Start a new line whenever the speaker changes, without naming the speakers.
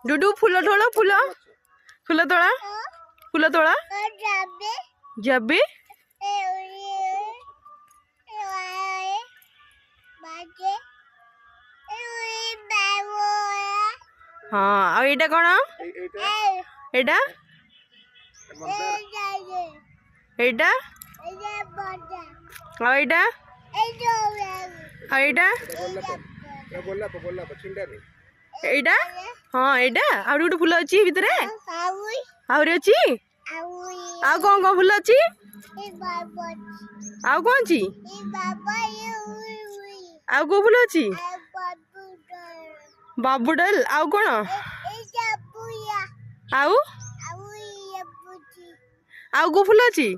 डुडू फूल तोड़ा फूल तोड़ा जबे हाँ एटा कौन एटा एटा एटा एटा हाँ एटा आउ गोटे फूल अच्छी भितर आहरी अच्छी आउ कौन कौन फूल अच्छी आउ कौन अच्छी आउ को फूल अच्छी बाबूडल आउ कौन आउ आउ को फूल अच्छी